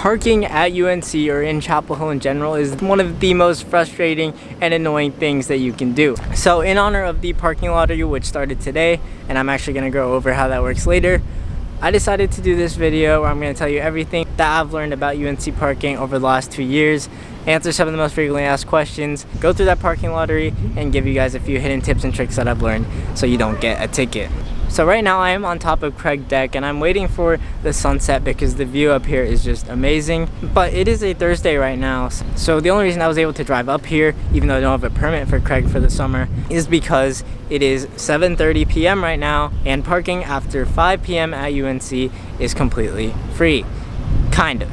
Parking at UNC or in Chapel Hill in general is one of the most frustrating and annoying things that you can do. So in honor of the parking lottery, which started today, and I'm actually going to go over how that works later, I decided to do this video where I'm going to tell you everything that I've learned about UNC parking over the last 2 years, answer some of the most frequently asked questions, go through that parking lottery, and give you guys a few hidden tips and tricks that I've learned so you don't get a ticket. So right now I am on top of Craig Deck and I'm waiting for the sunset because the view up here is just amazing. But it is a Thursday right now, so the only reason I was able to drive up here, even though I don't have a permit for Craig for the summer, is because it is 7:30 p.m. right now and parking after 5 p.m. at UNC is completely free. Kind of.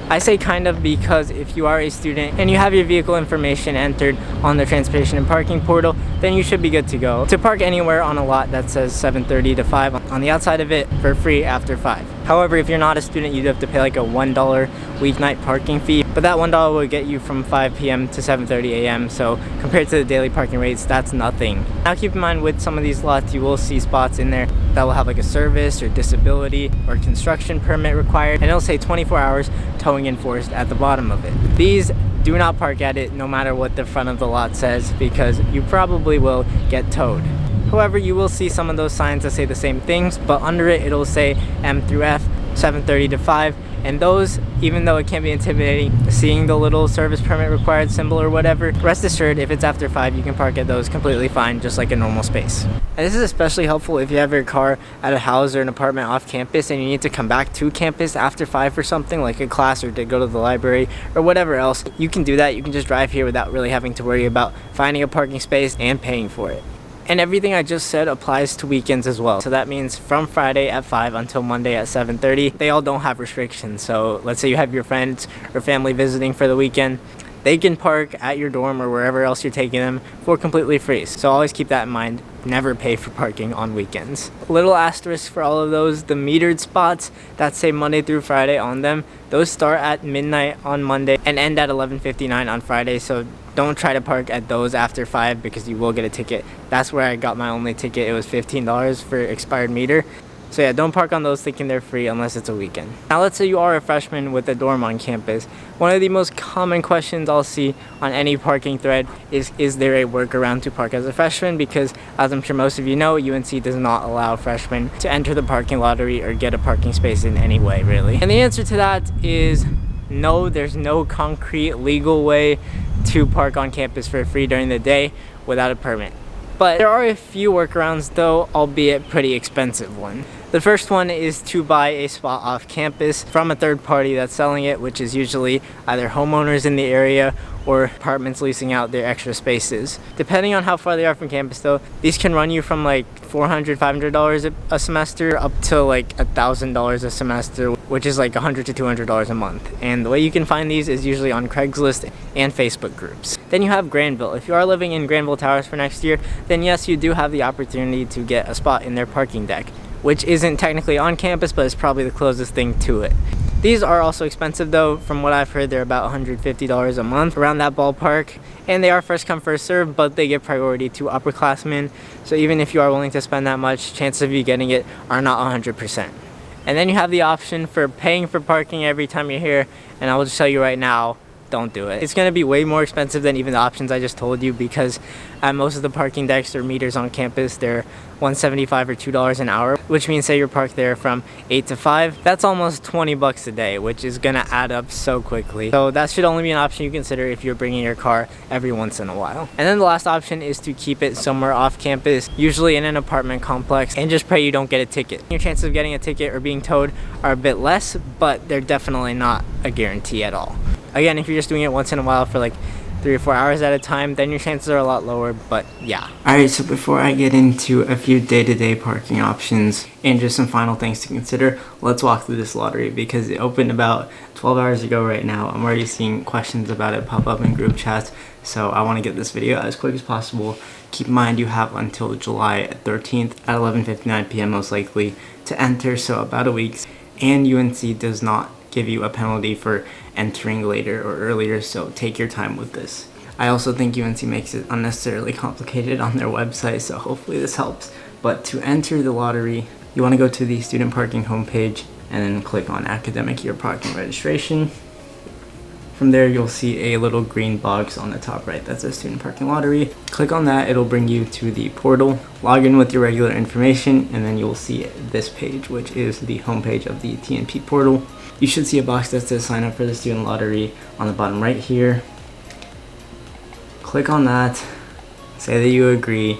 I say kind of because if you are a student and you have your vehicle information entered on the transportation and parking portal, then you should be good to go to park anywhere on a lot that says 7:30 to 5 on the outside of it for free after 5. However, if you're not a student, you'd have to pay like a $1 weeknight parking fee, but that $1 will get you from 5 p.m. to 7:30 a.m. So compared to the daily parking rates, that's nothing. Now keep in mind with some of these lots, you will see spots in there that will have like a service or disability or construction permit required, and it'll say 24 hours towing enforced at the bottom of it. These do not park at it no matter what the front of the lot says because you probably will get towed. However, you will see some of those signs that say the same things, but under it, it'll say M through F, 7:30 to 5. And those, even though it can be intimidating, seeing the little service permit required symbol or whatever, rest assured, if it's after 5, you can park at those completely fine, just like a normal space. And this is especially helpful if you have your car at a house or an apartment off campus and you need to come back to campus after 5 for something, like a class or to go to the library or whatever else. You can do that. You can just drive here without really having to worry about finding a parking space and paying for it. And everything I just said applies to weekends as well. So that means from Friday at 5 until Monday at 7:30, they all don't have restrictions. So let's say you have your friends or family visiting for the weekend, they can park at your dorm or wherever else you're taking them for completely free. So always keep that in mind. Never pay for parking on weekends. Little asterisk for all of those, the metered spots that say Monday through Friday on them, those start at midnight on Monday and end at 11:59 on Friday. So don't try to park at those after 5 because you will get a ticket. That's where I got my only ticket. It was $15 for expired meter. So yeah, don't park on those thinking they're free unless it's a weekend. Now let's say you are a freshman with a dorm on campus. One of the most common questions I'll see on any parking thread is there a workaround to park as a freshman? Because as I'm sure most of you know, UNC does not allow freshmen to enter the parking lottery or get a parking space in any way, really. And the answer to that is no, there's no concrete legal way to park on campus for free during the day without a permit. But there are a few workarounds though, albeit pretty expensive one. The first one is to buy a spot off campus from a third party that's selling it, which is usually either homeowners in the area or apartments leasing out their extra spaces. Depending on how far they are from campus though, these can run you from like $400, $500 a semester up to like $1,000 a semester, which is like $100 to $200 a month. And the way you can find these is usually on Craigslist and Facebook groups. Then you have Granville. If you are living in Granville Towers for next year, then yes, you do have the opportunity to get a spot in their parking deck, which isn't technically on campus, but is probably the closest thing to it. These are also expensive though. From what I've heard, they're about $150 a month, around that ballpark. And they are first come, first serve, but they give priority to upperclassmen. So even if you are willing to spend that much, chances of you getting it are not 100%. And then you have the option for paying for parking every time you're here. And I will just tell you right now, don't do it. It's going to be way more expensive than even the options I just told you because at most of the parking decks or meters on campus, they're $1.75 or $2 an hour, which means say you're parked there from 8 to 5. That's almost 20 bucks a day, which is going to add up so quickly. So that should only be an option you consider if you're bringing your car every once in a while. And then the last option is to keep it somewhere off campus, usually in an apartment complex, and just pray you don't get a ticket. Your chances of getting a ticket or being towed are a bit less, but they're definitely not a guarantee at all. Again, if you're just doing it once in a while for like 3 or 4 hours at a time, then your chances are a lot lower, but yeah. Alright, so before I get into a few day-to-day parking options and just some final things to consider, let's walk through this lottery because it opened about 12 hours ago right now. I'm already seeing questions about it pop up in group chats, so I want to get this video as quick as possible. Keep in mind you have until July 13th at 11:59 p.m. most likely to enter, so about a week. And UNC does not give you a penalty for entering later or earlier, so take your time with this. I also think UNC makes it unnecessarily complicated on their website, so hopefully this helps. But to enter the lottery, you want to go to the student parking homepage and then click on academic year parking registration. From there, you'll see a little green box on the top right that says student parking lottery. Click on that, it'll bring you to the portal. Log in with your regular information, and then you'll see this page, which is the homepage of the TNP portal. You should see a box that says sign up for the student lottery on the bottom right here. Click on that, say that you agree,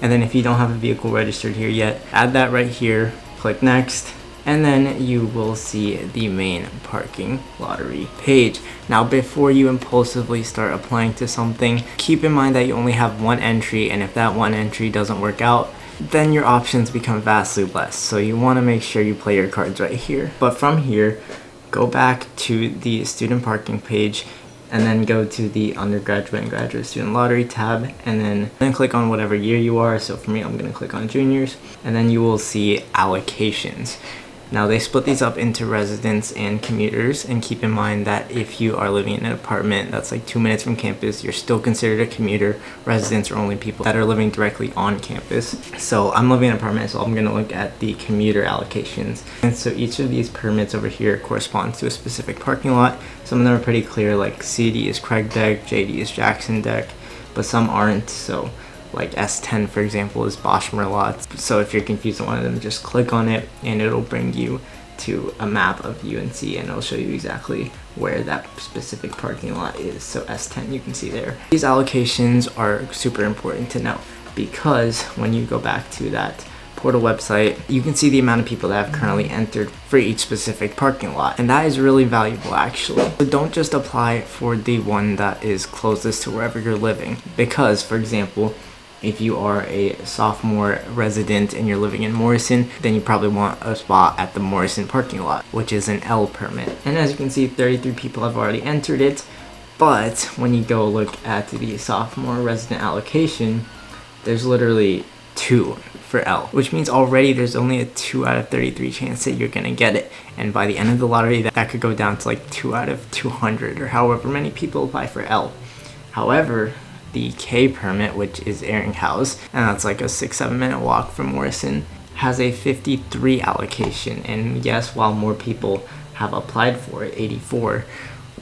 and then if you don't have a vehicle registered here yet, add that right here, click next. And then you will see the main parking lottery page. Now, before you impulsively start applying to something, keep in mind that you only have one entry, and if that one entry doesn't work out, then your options become vastly less. So you want to make sure you play your cards right here. But from here, go back to the student parking page, and then go to the undergraduate and graduate student lottery tab, and then click on whatever year you are. So for me, I'm going to click on juniors, and then you will see allocations. Now, they split these up into residents and commuters, and keep in mind that if you are living in an apartment that's like 2 minutes from campus, you're still considered a commuter. Residents are only people that are living directly on campus. So I'm living in an apartment, so I'm going to look at the commuter allocations. And so each of these permits over here corresponds to a specific parking lot. Some of them are pretty clear, like CD is Craig Deck, JD is Jackson Deck, but some aren't. So like S10, for example, is Boschmer lots. So if you're confused on one of them, just click on it and it'll bring you to a map of UNC, and it'll show you exactly where that specific parking lot is. So S10, you can see there. These allocations are super important to know, because when you go back to that portal website, you can see the amount of people that have currently entered for each specific parking lot, and that is really valuable actually. So don't just apply for the one that is closest to wherever you're living, because for example, if you are a sophomore resident and you're living in Morrison, then you probably want a spot at the Morrison parking lot, which is an L permit. And as you can see, 33 people have already entered it. But when you go look at the sophomore resident allocation, there's literally 2 for L, which means already there's only a 2 out of 33 chance that you're gonna get it. And by the end of the lottery, that could go down to like 2 out of 200 or however many people apply for L. However, the K permit, which is Ehringhaus, and that's like a 6-7 minute walk from Morrison, has a 53 allocation. And yes, while more people have applied for it, 84,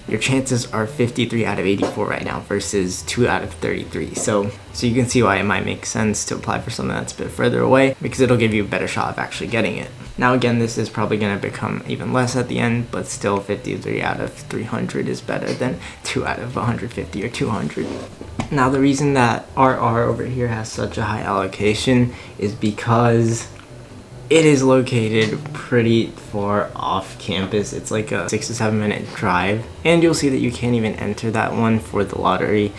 your chances are 53 out of 84 right now versus 2 out of 33. So you can see why it might make sense to apply for something that's a bit further away, because it'll give you a better shot of actually getting it. Now again, this is probably going to become even less at the end, but still 53 out of 300 is better than 2 out of 150 or 200. Now the reason that RR over here has such a high allocation is because it is located pretty far off campus. It's like a 6 to 7 minute drive, and you'll see that you can't even enter that one for the lottery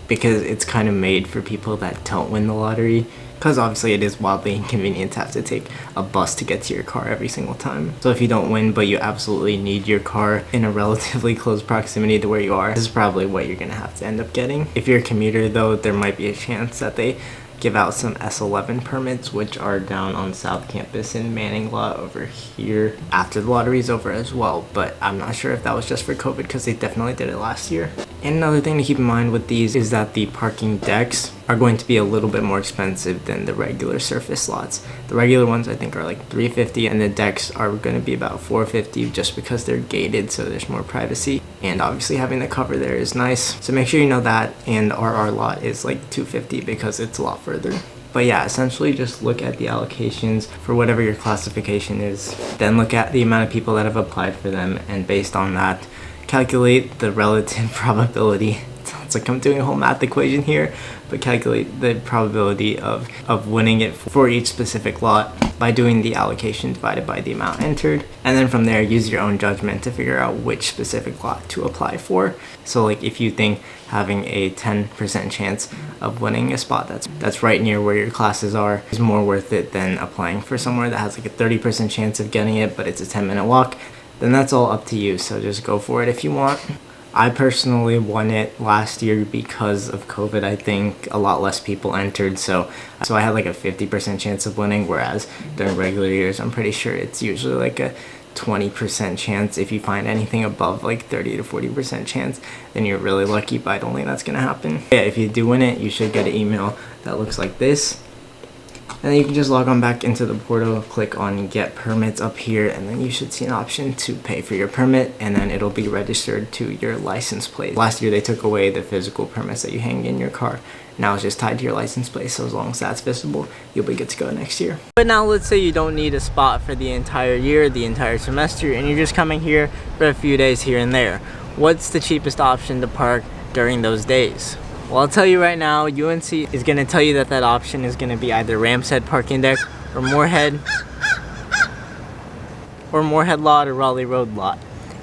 because it's kind of made for people that don't win the lottery, because obviously it is wildly inconvenient to have to take a bus to get to your car every single time. So if you don't win but you absolutely need your car in a relatively close proximity to where you are, this is probably what you're gonna have to end up getting. If you're a commuter though, there might be a chance that they give out some S11 permits, which are down on South Campus in Manning Lot over here after the lottery is over as well, but I'm not sure if that was just for COVID, because they definitely did it last year. And another thing to keep in mind with these is that the parking decks are going to be a little bit more expensive than the regular surface lots. The regular ones I think are like $350, and the decks are going to be about $450 just because they're gated, so there's more privacy. And obviously having the cover there is nice. So make sure you know that. And RR lot is like $250 because it's a lot further. But yeah, essentially just look at the allocations for whatever your classification is. Then look at the amount of people that have applied for them, and based on that, calculate the relative probability. It sounds like I'm doing a whole math equation here, but calculate the probability of winning it for each specific lot by doing the allocation divided by the amount entered. And then from there, use your own judgment to figure out which specific lot to apply for. So like if you think having a 10% chance of winning a spot that's right near where your classes are is more worth it than applying for somewhere that has like a 30% chance of getting it, but it's a 10-minute walk, then that's all up to you. So just go for it if you want. I personally won it last year because of COVID. I think a lot less people entered, so I had like a 50% chance of winning, whereas during regular years I'm pretty sure it's usually like a 20% chance. If you find anything above like 30 to 40% chance, then you're really lucky, but I don't think that's gonna happen. Yeah, if you do win it, you should get an email that looks like this. And then you can just log on back into the portal, click on get permits up here, and then you should see an option to pay for your permit, and then it'll be registered to your license plate. Last year they took away the physical permits that you hang in your car. Now it's just tied to your license plate, so as long as that's visible, you'll be good to go next year. But now let's say you don't need a spot for the entire year, the entire semester, and you're just coming here for a few days here and there. What's the cheapest option to park during those days? Well, I'll tell you right now, UNC is going to tell you that that option is going to be either Rams Head parking deck or Moorhead lot or Raleigh Road lot.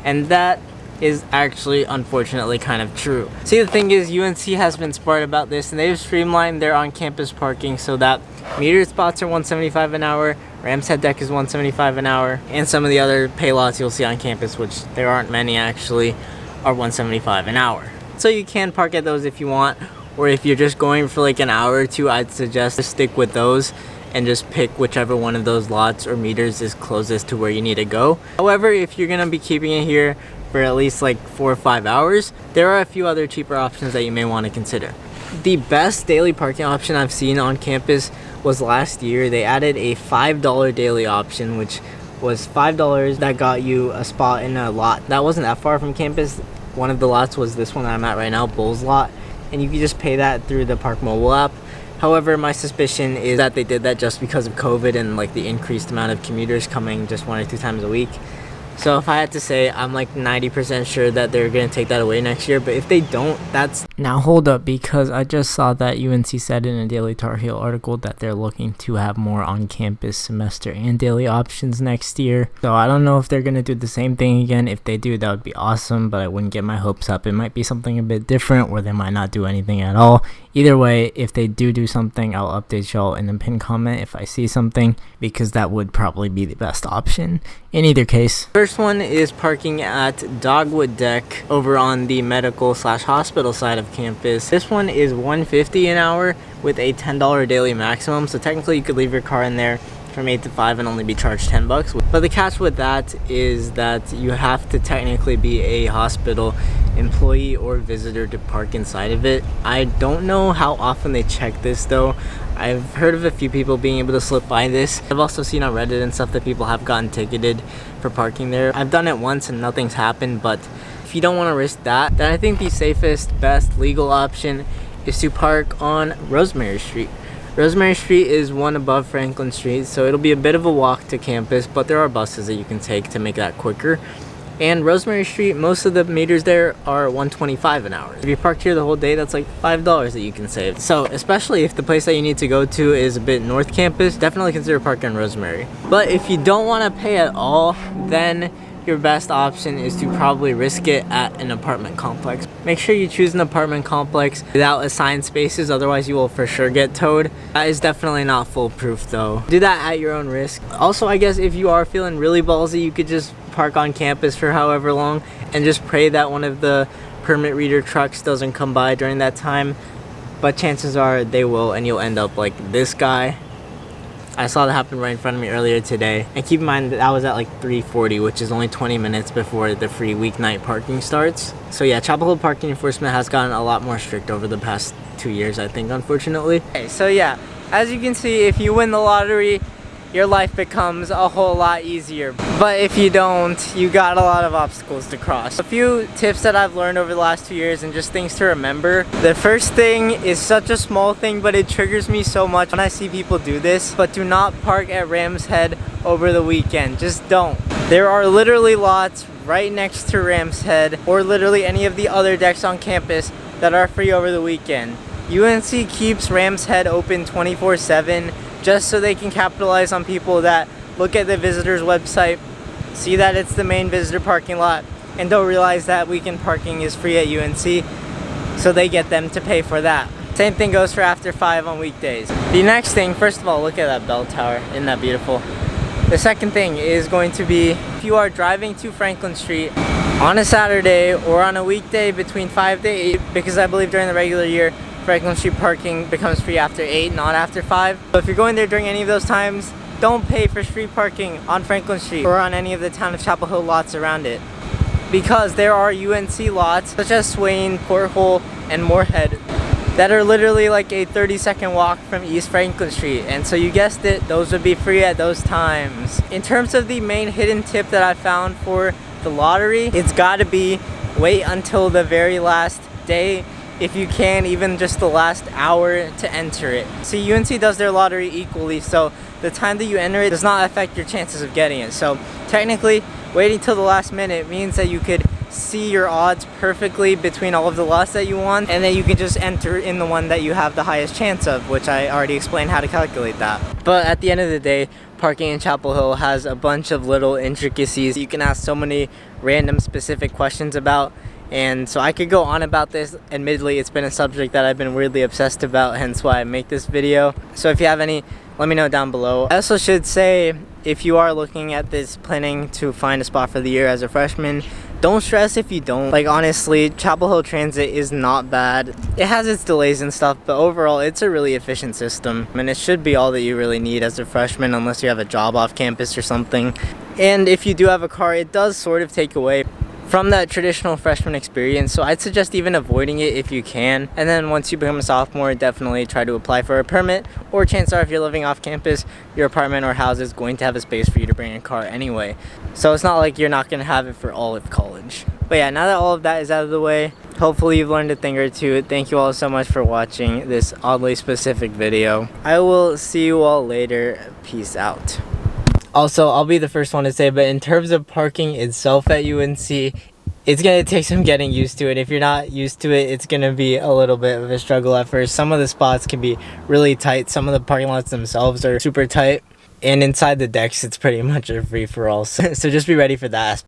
And that is actually unfortunately kind of true. See, the thing is, UNC has been smart about this, and they've streamlined their on-campus parking so that metered spots are $175 an hour, Rams Head deck is $175 an hour, and some of the other pay lots you'll see on campus, which there aren't many actually, are $175 an hour. So you can park at those if you want, or if you're just going for like an hour or two, I'd suggest to stick with those and just pick whichever one of those lots or meters is closest to where you need to go. However, if you're gonna be keeping it here for at least like 4 or 5 hours, there are a few other cheaper options that you may want to consider. The best daily parking option I've seen on campus was last year. They added a $5 daily option, which was $5 that got you a spot in a lot that wasn't that far from campus. One of the lots was this one that I'm at right now, Bulls lot, and you can just pay that through the Park mobile app. However, my suspicion is that they did that just because of COVID and like the increased amount of commuters coming just 1 or 2 times a week. So if I had to say, I'm like 90% sure that they're going to take that away next year. But if they don't, that's... Now hold up, because I just saw that UNC said in a Daily Tar Heel article that they're looking to have more on-campus semester and daily options next year. So I don't know if they're going to do the same thing again. If they do, that would be awesome, but I wouldn't get my hopes up. It might be something a bit different, or they might not do anything at all. Either way, if they do something, I'll update y'all in the pinned comment if I see something, because that would probably be the best option in either case. First one is parking at Dogwood Deck over on the medical/hospital side of campus. This one is $150 an hour with a $10 daily maximum, so technically you could leave your car in there from 8 to 5 and only be charged $10. But the catch with that is that you have to technically be a hospital employee or visitor to park inside of it. I don't know how often they check this though. I've heard of a few people being able to slip by this. I've also seen on Reddit and stuff that people have gotten ticketed for parking there. I've done it once and nothing's happened, but if you don't want to risk that, then I think the safest, best legal option is to park on Rosemary Street. Rosemary Street is one above Franklin Street, so it'll be a bit of a walk to campus, but there are buses that you can take to make that quicker. And Rosemary Street, most of the meters there are $125 an hour. If you parked here the whole day, that's like $5 that you can save. So especially if the place that you need to go to is a bit north campus, definitely consider parking on Rosemary. But if you don't want to pay at all, then your best option is to probably risk it at an apartment complex. Make sure you choose an apartment complex without assigned spaces, otherwise you will for sure get towed. That is definitely not foolproof though. Do that at your own risk. Also, I guess if you are feeling really ballsy, you could just park on campus for however long and just pray that one of the permit reader trucks doesn't come by during that time. But chances are they will, and you'll end up like this guy. I saw that happen right in front of me earlier today. And keep in mind that I was at like 3:40, which is only 20 minutes before the free weeknight parking starts. So yeah, Chapel Hill parking enforcement has gotten a lot more strict over the past 2 years, I think, unfortunately. Okay, so yeah, as you can see, if you win the lottery, your life becomes a whole lot easier. But if you don't, you got a lot of obstacles to cross. A few tips that I've learned over the last 2 years and just things to remember. The first thing is such a small thing, but it triggers me so much when I see people do this. But do not park at Rams Head over the weekend. Just don't. There are literally lots right next to Rams Head or literally any of the other decks on campus that are free over the weekend. UNC keeps Rams Head open 24/7 just so they can capitalize on people that look at the visitors website, see that it's the main visitor parking lot, and don't realize that weekend parking is free at UNC, so they get them to pay for that. Same thing goes for after 5 on weekdays. The next thing, first of all, look at that bell tower. Isn't that beautiful? The second thing is going to be, if you are driving to Franklin Street on a Saturday or on a weekday between 5 to 8, because I believe during the regular year, Franklin Street parking becomes free after 8, not after 5. So if you're going there during any of those times, don't pay for street parking on Franklin Street or on any of the town of Chapel Hill lots around it, because there are UNC lots such as Swain, Port Hole, and Moorhead that are literally like a 30-second walk from East Franklin Street. And so you guessed it, those would be free at those times. In terms of the main hidden tip that I found for the lottery, it's gotta be wait until the very last day, if you can, even just the last hour to enter it. See, UNC does their lottery equally, so the time that you enter it does not affect your chances of getting it. So technically, waiting till the last minute means that you could see your odds perfectly between all of the lots that you want, and then you can just enter in the one that you have the highest chance of, which I already explained how to calculate that. But at the end of the day, parking in Chapel Hill has a bunch of little intricacies you can ask so many random specific questions about. And so I could go on about this. Admittedly, it's been a subject that I've been weirdly obsessed about, hence why I make this video. So if you have any, let me know down below. I also should say, if you are looking at this planning to find a spot for the year as a freshman, don't stress if you don't. Like, honestly, Chapel Hill Transit is not bad. It has its delays and stuff, but overall it's a really efficient system, and it should be all that you really need as a freshman, unless you have a job off campus or something. And if you do have a car, it does sort of take away from that traditional freshman experience, so I'd suggest even avoiding it if you can. And then once you become a sophomore, definitely try to apply for a permit, or chances are if you're living off campus, your apartment or house is going to have a space for you to bring a car anyway. So it's not like you're not going to have it for all of college. But yeah, now that all of that is out of the way, hopefully you've learned a thing or two. Thank you all so much for watching this oddly specific video. I will see you all later. Peace out. Also, I'll be the first one to say, but in terms of parking itself at UNC, it's going to take some getting used to it. If you're not used to it, it's going to be a little bit of a struggle at first. Some of the spots can be really tight. Some of the parking lots themselves are super tight. And inside the decks, it's pretty much a free-for-all. So just be ready for that.